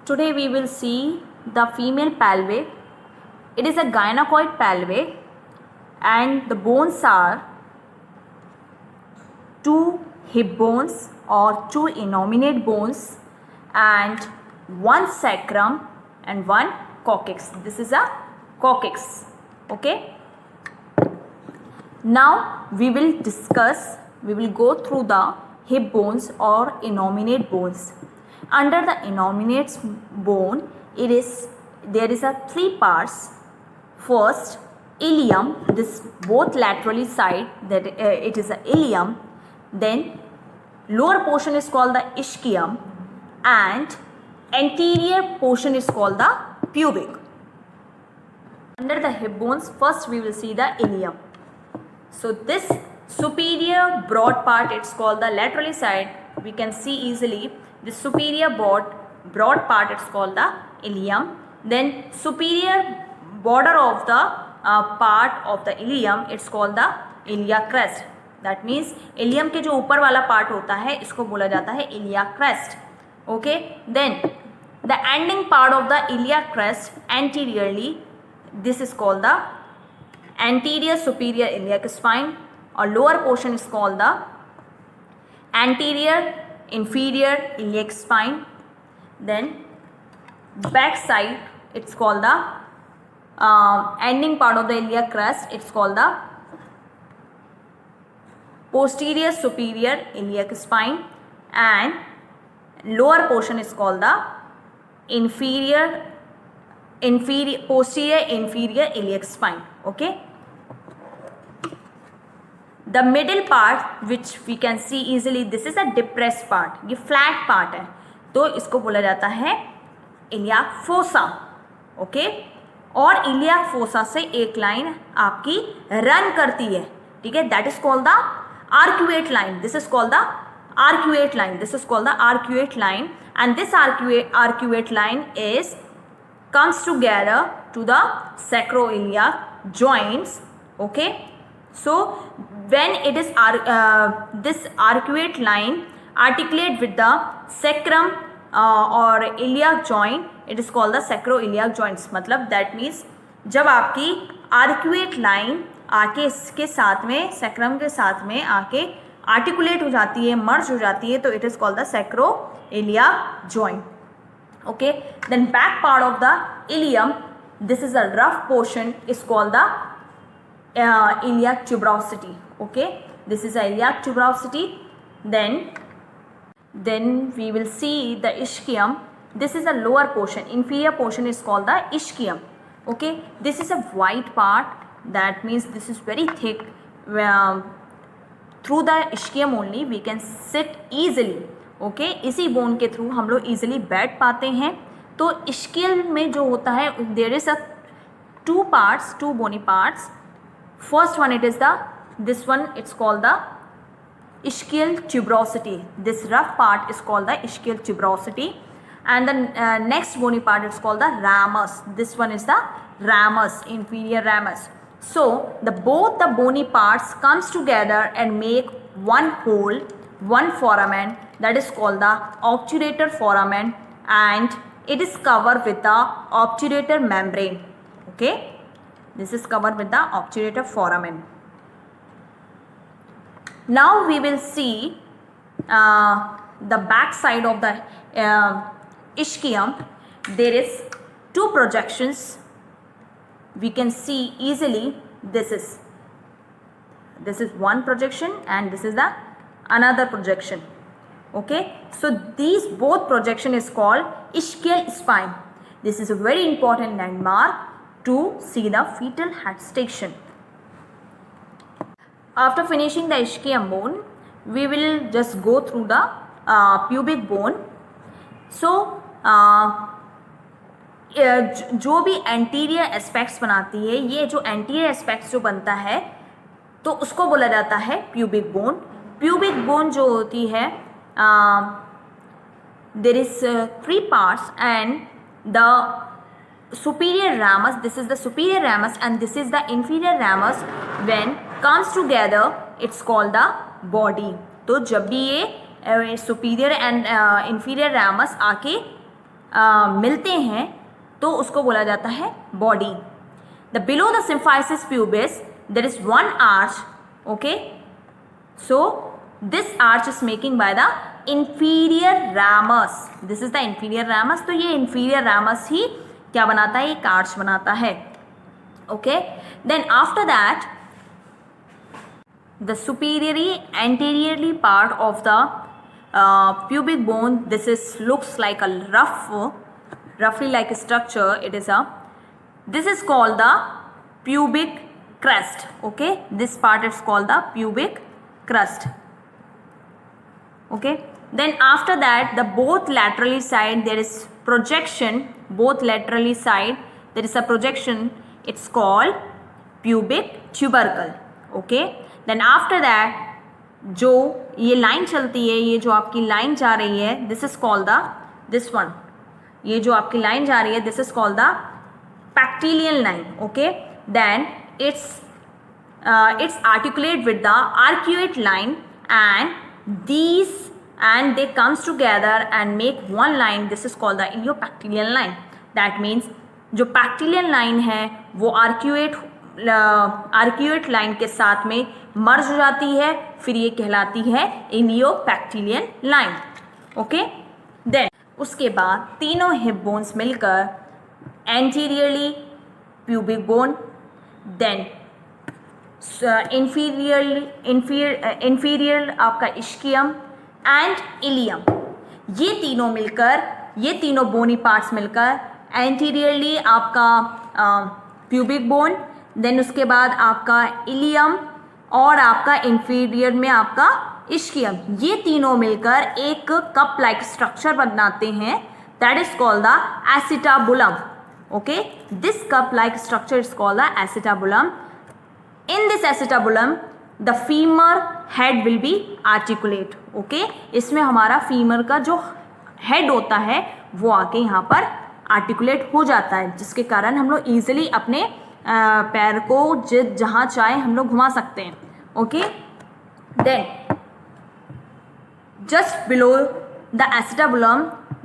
Today we will see the female pelvic. It is a gynecoid pelvic and the bones are two hip bones or two innominate bones and one sacrum and one coccyx. This is a coccyx. Okay. Now we will go through the hip bones or innominate bones. Under the innominate bone, there is a three parts. First, ilium. This both laterally side that it is a ilium. Then lower portion is called the ischium, and anterior portion is called the pubic. Under the hip bones, first we will see the ilium. So this superior broad part, it's called the laterally side. We can see easily the superior broad part, it's called the ilium. Then superior border of the part of the ilium, it's called the ilia crest. That means ilium के जो ऊपर वाला part होता है इसको बोला जाता है ilia crest. Okay. Then the ending part of the ilia crest anteriorly, this is called the anterior superior iliac spine, or lower portion is called the anterior inferior iliac spine. Then back side, it's called the ending part of the iliac crest, it's called the posterior superior iliac spine, and lower portion is called the posterior inferior iliac spine. Okay. The middle part, which we can see easily, this is a depressed part. ये flat part है, तो इसको बोला जाता है iliac fossa. Okay. और iliac fossa से एक लाइन आपकी रन करती है, ठीक है. That is called the arcuate line. This is called the arcuate line. This is called the arcuate line, and this arcuate line comes together to the sacroiliac joints. Okay. So when it is this arcuate line articulate with the sacrum or iliac joint, it is called the sacroiliac joints. मतलब that means जब आपकी arcuate line आके इसके साथ में sacrum के साथ में आके articulate हो जाती है, merge हो जाती है, तो it is called the sacroiliac joint. Okay. Then back part of the ilium, this is a rough portion, is called the iliac tuberosity. Okay. This is a iliac tuberosity. Then we will see the ischium. This is a lower portion. Inferior portion is called the ischium. Okay. This is a white part. That means this is very thick. Through the ischium only we can sit easily. Okay. इसी bone के through हम लोग easily बैठ पाते हैं. तो ischium में जो होता है, there is a two bony parts. First one, it is this one, it's called the ischial tuberosity. This rough part is called the ischial tuberosity, and the next bony part is called the ramus. This one is the ramus, inferior ramus. So both the bony parts comes together and make one whole, one foramen, that is called the obturator foramen, and it is covered with the obturator membrane. Okay. This is covered with the obturator foramen. Now we will see the back side of the ischium. There is two projections. We can see easily. This is one projection, and this is the another projection. Okay. So these both projection is called ischial spine. This is a very important landmark to see the fetal head station. After finishing the ischium bone, we will just go through the pubic bone. So जो भी anterior aspects बनाती है, ये जो anterior aspects जो बनता है, तो उसको बोला जाता है प्यूबिक बोन. प्यूबिक बोन जो होती है, there is three parts, and the superior ramus, this is the superior ramus, and this is the inferior ramus. When comes together, it's called the body. तो जब भी ये superior and inferior ramus आके मिलते हैं तो उसको बोला जाता है body. The below the symphysis pubis there is one arch. Okay, so this arch is making by the inferior ramus. This is the inferior ramus. तो ये inferior ramus ही क्या बनाता है, एक आर्च बनाता है. Okay, then after that the superiorly anteriorly part of the pubic bone, this is looks like a roughly like a structure. This is called the pubic crest. Okay, this part is called the pubic crest. Okay, then after that the both laterally side there is projection. Both laterally side there is a projection. It's called pubic tubercle. Okay, then after that जो ये line चलती है, ये जो आपकी line जा रही है, this is called the this one, ये जो आपकी लाइन जा रही है this is called the pectineal line. Okay, then it's articulate with the arcuate line and they comes together and make one line. This is called the iliopactilian line. That means जो पैक्टिलियन line है वो arcuate line के साथ में मर्ज हो जाती है, फिर ये कहलाती है इलियोपैक्टिलियन लाइन. ओके, देन उसके बाद तीनों हिप बोन्स मिलकर anteriorly pubic bone, then inferior आपका इश्कियम एंड इलियम, ये तीनों मिलकर, ये तीनों बोनी पार्ट्स मिलकर एंटीरियरली आपका प्यूबिक बोन, देन उसके बाद आपका इलियम और आपका इंफीरियर में आपका इश्कियम, ये तीनों मिलकर एक कप लाइक स्ट्रक्चर बनाते हैं. That is called the acetabulum. Okay, this cup like structure is called the acetabulum. In this acetabulum the femur head will be articulate. Okay, इसमें हमारा फीमर का जो हेड होता है वो आके यहाँ पर आर्टिकुलेट हो जाता है, जिसके कारण हम लोग ईजिली अपने पैर को जहाँ चाहे हम लोग घुमा सकते हैं. Okay, then just below the acetabulum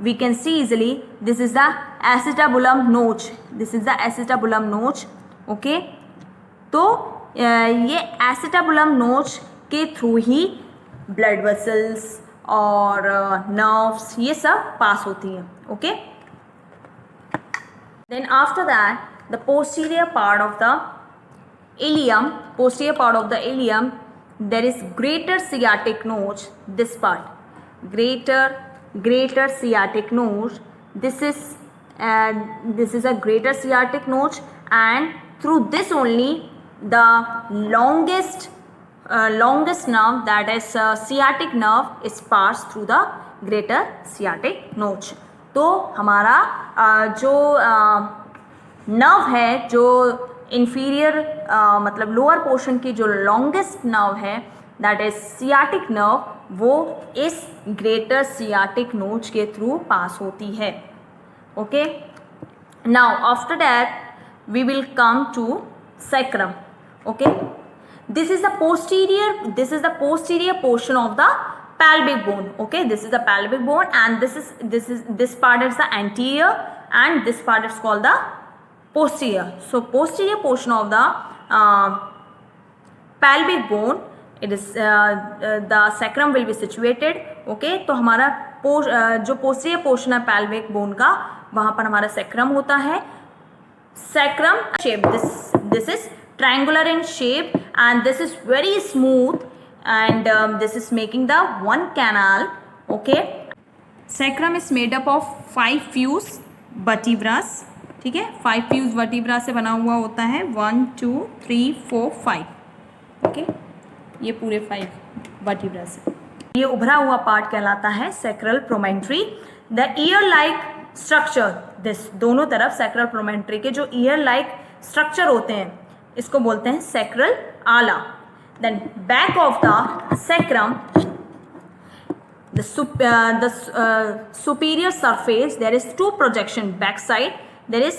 we can see easily this is the acetabulum notch. This is the acetabulum notch. Okay, तो ये एसिटाबुलम नोच के थ्रू ही ब्लड वेसल्स और नर्व्स ये सब पास होती हैं. Okay, then after that the posterior part of the ilium, there is greater sciatic notch. This part greater sciatic notch, this is a greater sciatic notch, and through this only the longest nerve, that is sciatic nerve, is passed through the greater sciatic notch. तो हमारा जो nerve है, जो inferior मतलब lower portion की जो longest nerve है, that is sciatic nerve, वो इस ग्रेटर सियाटिक नोच के थ्रू पास होती है. Okay, now after that we will come to sacrum. Okay, this is the posterior portion of the pelvic bone. Okay, this is the pelvic bone, and this part is the anterior, and this part is called the posterior. So posterior portion of the pelvic bone, it is the sacrum will be situated. Okay, तो हमारा जो posterior portion है pelvic bone का, वहाँ पर हमारा sacrum होता है. Sacrum shape, this is triangular in shape, and this is very smooth, and this is making the one canal. Okay, sacrum is made up of 5 fused vertebrae. ठीक है, 5 fused vertebrae से बना हुआ होता है. 1 2 3 4 5. ओके, ये पूरे 5 vertebrae से ये उभरा हुआ पार्ट कहलाता है sacral promontory. The ear like structure, this दोनों तरफ सैक्रल प्रोमेंट्री के जो ईयर लाइक स्ट्रक्चर होते हैं इसको बोलते हैं sacral ala. Then back of the sacrum, the superior surface, there is 2 projection. Back side there is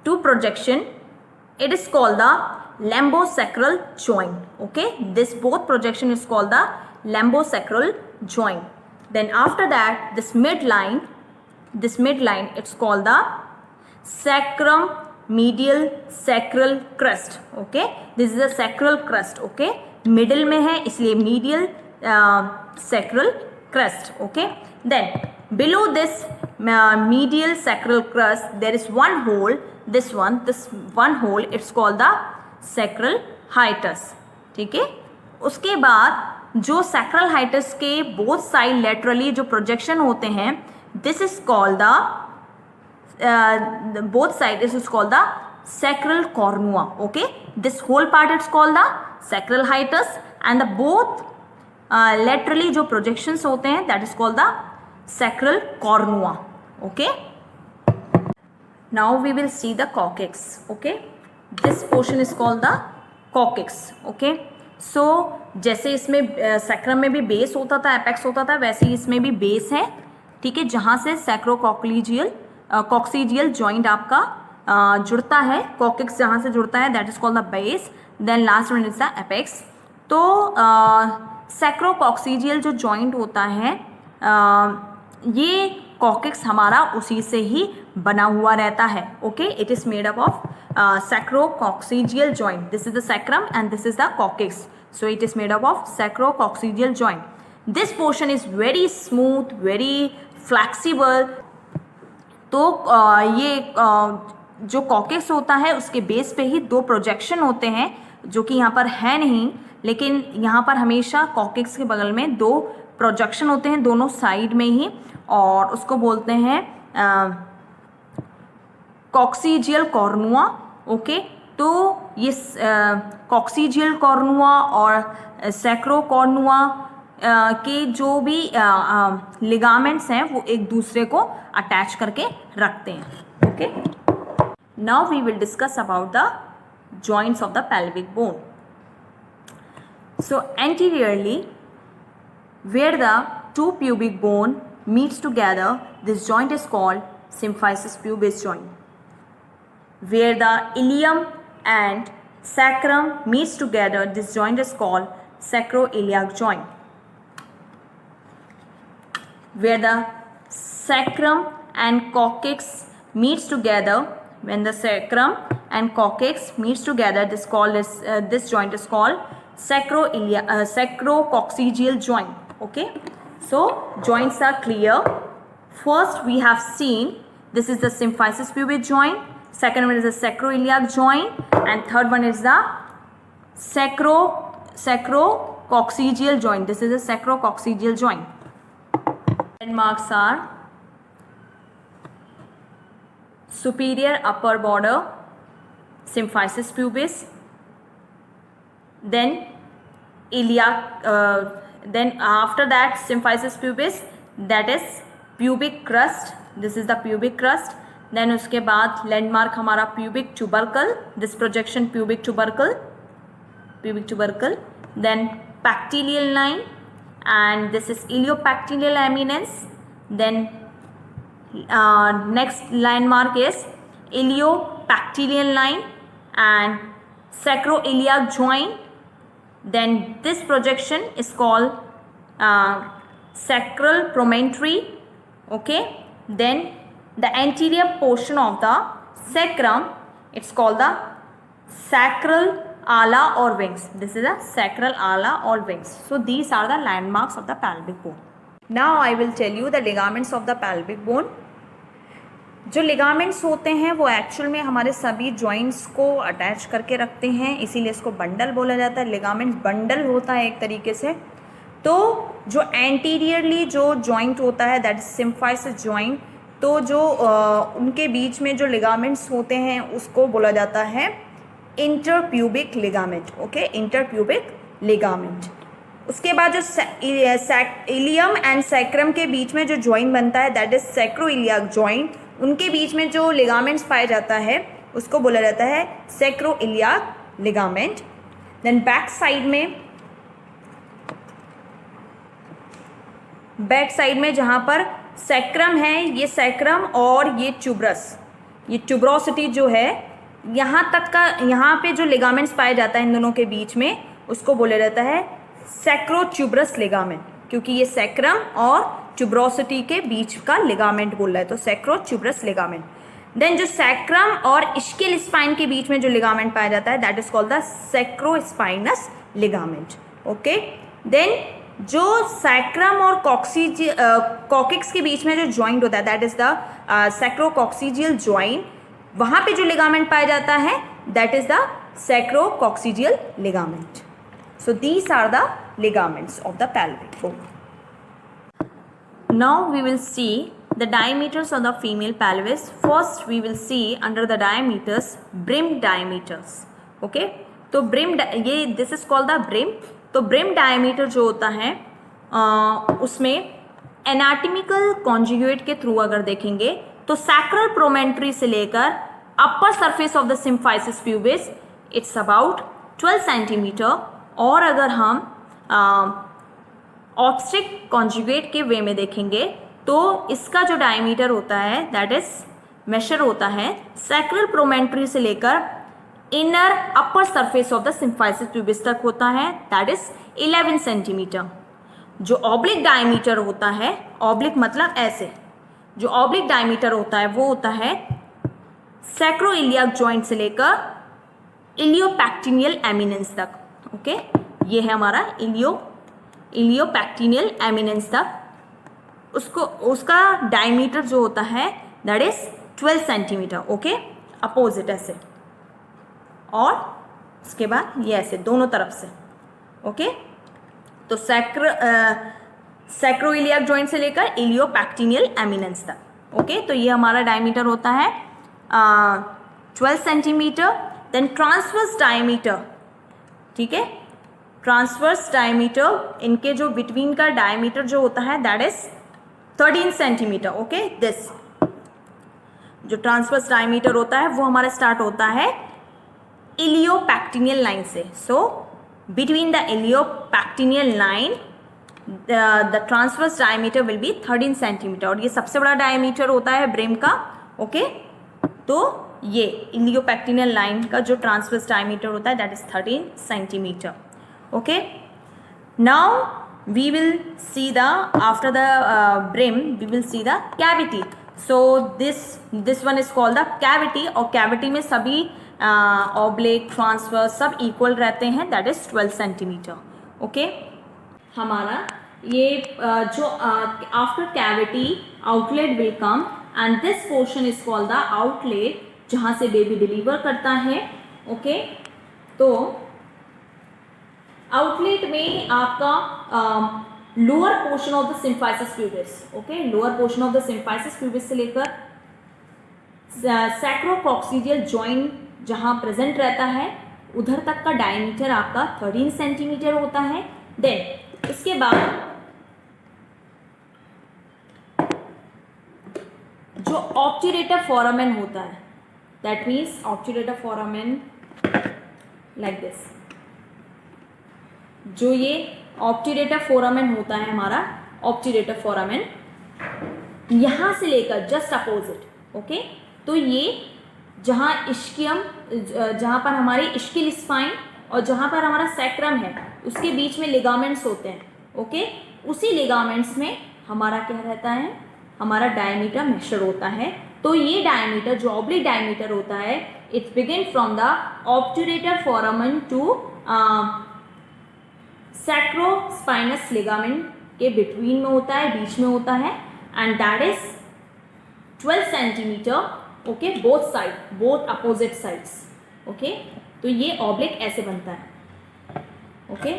2 projection. It is called the lambosacral joint. Okay, this both projection is called the lambosacral joint. Then after that, this midline, it's called the sacrum medial sacral crest. Okay, this is a sacral crest. Okay, middle में है इसलिए medial sacral crest. Okay, then below this medial sacral crest there is one hole. This one hole, it's called the sacral hiatus. ठीक है, उसके बाद जो sacral hiatus के both side laterally जो projection होते हैं, this is called the both side, this is called the sacral cornua. Okay, this whole part it's called the sacral hiatus, and the both laterally जो projections होते हैं, that is called the sacral cornua. Okay, now we will see the coccyx. Okay, this portion is called the coccyx. Okay, so जैसे इसमें sacrum में भी base होता था, apex होता था, वैसे ही इसमें भी base है. ठीक है, जहाँ से sacrococcygeal joint आपका जुड़ता है, coccyx जहाँ से जुड़ता है, that is called the base. Then last one is the apex. तो sacrococcygeal जो joint होता है, ये coccyx हमारा उसी से ही बना हुआ रहता है. Okay, it is made up of sacrococcygeal joint. This is the sacrum and this is the coccyx. So it is made up of sacrococcygeal joint. This portion is very smooth, very flexible. तो ये जो coccyx होता है उसके base पे ही दो projection होते हैं, जो कि यहाँ पर है नहीं, लेकिन यहाँ पर हमेशा कॉकेक्स के बगल में दो प्रोजेक्शन होते हैं दोनों साइड में ही, और उसको बोलते हैं कॉक्सीजियल कॉर्नुआ. ओके, तो ये कॉक्सीजियल कॉर्नुआ और सैक्रोकॉर्नुआ के जो भी लिगामेंट्स हैं वो एक दूसरे को अटैच करके रखते हैं. Okay, now we will discuss about the joints of the pelvic bone. So anteriorly, where the two pubic bone meets together, this joint is called symphysis pubis joint. Where the ilium and sacrum meets together, this joint is called sacroiliac joint. Where the sacrum and coccyx meets together, when the sacrum and coccyx meets together, this joint is called sacrococcygeal joint. Okay, so joints are clear. First we have seen this is the symphysis pubis joint, second one is the sacroiliac joint, and third one is the sacrococcygeal joint. This is a sacrococcygeal joint. Landmarks are superior upper border, symphysis pubis, then iliac, then after that symphysis pubis, that is pubic crust. This is the pubic crust. Then उसके बाद landmark हमारा pubic tubercle, this projection pubic tubercle, then pectineal line, and this is iliopectineal eminence. Then next landmark is iliopectineal line and sacroiliac joint. Then this projection is called sacral promontory. Okay, then the anterior portion of the sacrum, it's called the sacral ala or wings. This is a sacral ala or wings. So these are the landmarks of the pelvic bone. Now I will tell you the ligaments of the pelvic bone. जो ligaments होते हैं वो actual में हमारे सभी joints को attach करके रखते हैं, इसीलिए इसको बंडल बोला जाता है. लिगामेंट्स बंडल होता है एक तरीके से. तो जो एंटीरियरली जो जॉइंट होता है दैट इज सिम्फाइसिस जॉइंट, तो जो उनके बीच में जो लिगामेंट्स होते हैं उसको बोला जाता है interpubic ligament. Okay, interpubic ligament. उसके बाद जो इलियम एंड सैक्रम के बीच में जो जॉइंट बनता है दैट इज सैक्रोइलियाक जॉइंट, उनके बीच में जो लिगामेंट्स पाया जाता है उसको बोला जाता है सैक्रोइलियाक लिगामेंट. देन बैक साइड में जहाँ पर सैक्रम है, ये सैक्रम और ये ट्यूबरस, ये ट्यूबरोसिटी जो है, यहाँ तक का यहाँ पे जो लिगामेंट्स पाया जाता है इन दोनों के बीच में उसको बोला जाता है सैक्रोट्यूबरस लिगामेंट. क्योंकि ये सैक्रम और ट्यूबरोसिटी के बीच का लिगामेंट बोल रहा है, तो सैक्रो-ट्यूबरस लिगामेंट। देन जो सैक्रम और इश्कियल स्पाइन के बीच में जो लिगामेंट पाया जाता है that is called the sacrospinous ligament. Okay, then जो सैक्रम और कॉक्सिक्स के बीच में जो जॉइंट होता है that is the sacrococcygeal joint, वहां पे जो लिगामेंट पाया जाता है that is the sacrococcygeal ligament. So these are the ligaments of the pelvic floor. Now we will see the diameters of the female pelvis. First we will see under the diameters brim diameters. Okay, तो brim ये this is called the brim. तो brim diameter जो होता है उसमें anatomical conjugate के through अगर देखेंगे तो sacral promontory से लेकर upper surface of the symphysis pubis it's about 12 centimeter, और अगर हम ऑब्स्ट्रिक कॉन्जुगेट के वे में देखेंगे तो इसका जो डायमीटर होता है दैट इज मेशर होता है सैक्रल प्रोमेंट्री से लेकर inner upper surface of the symphysis pubis तक होता है दैट इज 11 सेंटीमीटर। जो ऑब्लिक डायमीटर होता है, ऑब्लिक मतलब ऐसे, जो ऑब्लिक डायमीटर होता है वो होता है सैक्रोइलियाक जॉइंट से लेकर इलियोपैक्टिनियल एमिनेंस तक। ओके, ये है हमारा इलियोपैक्टिनियल एमिनेंस तक, उसका डायमीटर जो होता है that is 12 centimeter. Okay, opposite ऐसे, और उसके बाद ये ऐसे दोनों तरफ से। ओके, तो सैक्रोइलियाक जॉइंट से लेकर इलियोपैक्टिनियल एमिनेंस तक। ओके, तो ये हमारा डायमीटर होता है 12 सेंटीमीटर। देन ट्रांसवर्स डायमीटर, ठीक है, ट्रांसवर्स डायमीटर इनके जो बिटवीन का डायमीटर जो होता है that is 13 centimetre. Okay, this जो ट्रांसवर्स डायमीटर होता है वो हमारा स्टार्ट होता है इलियोपैक्टिनियल लाइन से। So between the iliopectineal line the transverse diameter will be 13 centimeter, और ये सबसे बड़ा डायमीटर होता है ब्रेम का। ओके, तो ये इलियोपैक्टिनियल लाइन का जो ट्रांसवर्स डायमीटर होता है that is 13 centimetre. Okay, now we will see the after the brim we will see the cavity. So this one is called the cavity, और cavity में सभी oblique transverse सब equal रहते हैं that is 12 सेंटीमीटर। ओके, हमारा ये जो after cavity outlet will come and this portion is called the outlet, जहाँ से बेबी डिलीवर करता है। ओके, तो आउटलेट में आपका lower portion of the symphysis pubis, okay, lower portion of the symphysis pubis से लेकर सैक्रोकॉक्सिजियल जॉइंट जहां प्रेजेंट रहता है उधर तक का डायमीटर आपका 13 सेंटीमीटर होता है। देन इसके बाद जो ऑब्ट्यूरेटर फोरामेन होता है that means obturator foramen like this, जो ये ऑब्ट्यूरेटर फोरामेन होता है हमारा ऑब्ट्यूरेटर फोरामेन यहाँ से लेकर जस्ट अपोजिट। ओके, तो ये जहाँ इश्कियम, जहाँ पर हमारी इश्कियल स्पाइन और जहाँ पर हमारा सैक्रम है उसके बीच में लिगामेंट्स होते हैं। ओके, उसी लिगामेंट्स में हमारा क्या रहता है, हमारा डायमीटर मेजर होता है। तो ये डायमीटर जो ऑब्लिक डायमीटर होता है it's begin from the obturator foramen to sacrospinous ligament के बिटवीन में होता है, बीच में होता है, and that is 12 centimeter. Okay, both side, both opposite sides. Okay, तो ये ऑब्लिक ऐसे बनता है। Okay,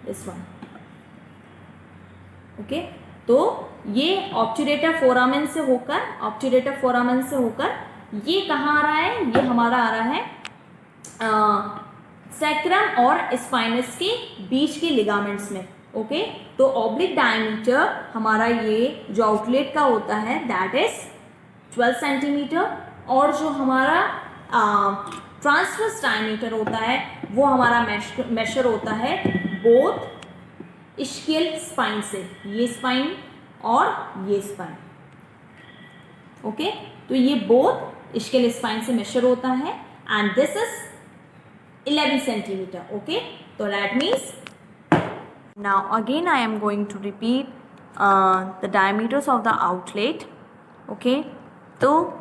this one. ओके, तो ये ऑब्ट्यूरेटर फोरामेन से होकर, ऑब्ट्यूरेटर फोरामेन से होकर ये कहाँ आ रहा है, ये हमारा आ रहा है सैक्रम और स्पाइनस के बीच के लिगामेंट्स में। ओके, तो ऑब्लिक डायमीटर हमारा ये जो आउटलेट का होता है दैट इज 12 सेंटीमीटर, और जो हमारा ट्रांसवर्स डायमीटर होता है वो हमारा मेजर होता है बोथ इश्कियल स्पाइन से, ये स्पाइन और ये स्पाइन। ओके, तो ये बोथ इश्कियल स्पाइन से मेजर होता है and this is 11 centimeter. Okay, तो that means Now again I am going to repeat the diameters of the outlet. Okay, so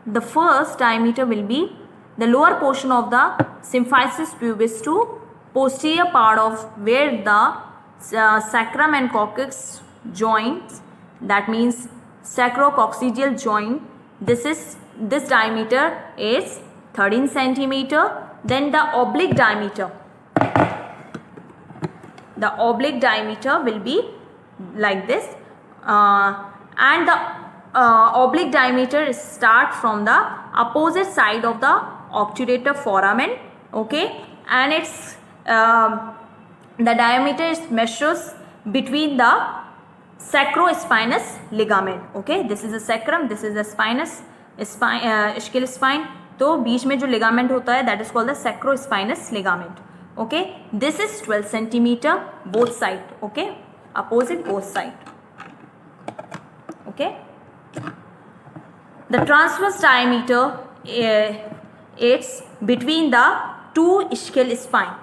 the first diameter will be the lower portion of the symphysis pubis to posterior part of where the sacrum and coccyx joints, that means sacrococcygeal joint, this diameter is 13 centimeter. Then the oblique diameter will be like this, and the oblique diameter start from the opposite side of the obturator foramen. Okay, and it's the diameter measures between the sacrospinous ligament. Okay, this is the sacrum, this is the ischial spine. तो बीच में जो ligament होता है that is called the sacrospinous ligament. Okay, this is 12 centimeter both side. Okay, opposite both side. Okay, the transverse diameter it's between the two ischial spine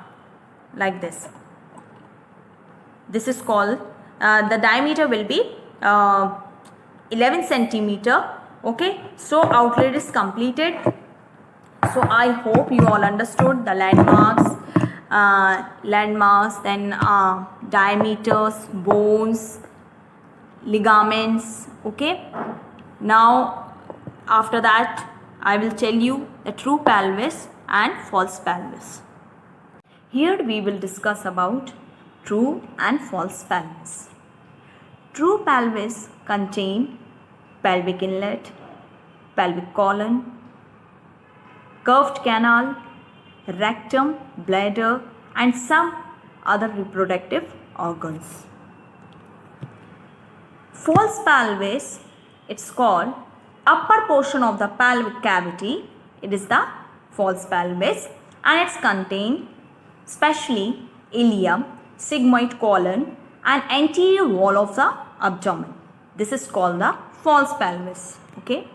like this. This is called the diameter will be 11 centimeter. Okay, so outlet is completed. So I hope you all understood the landmarks, then diameters, bones, ligaments. Okay, now after that I will tell you the true pelvis and false pelvis. Here we will discuss about true and false pelvis. True pelvis contain pelvic inlet, pelvic colon, curved canal, rectum, bladder, and some other reproductive organs. False pelvis, it's called upper portion of the pelvic cavity. It is the false pelvis, and it's contain especially ilium, sigmoid colon, and anterior wall of the abdomen. This is called the false pelvis. Okay.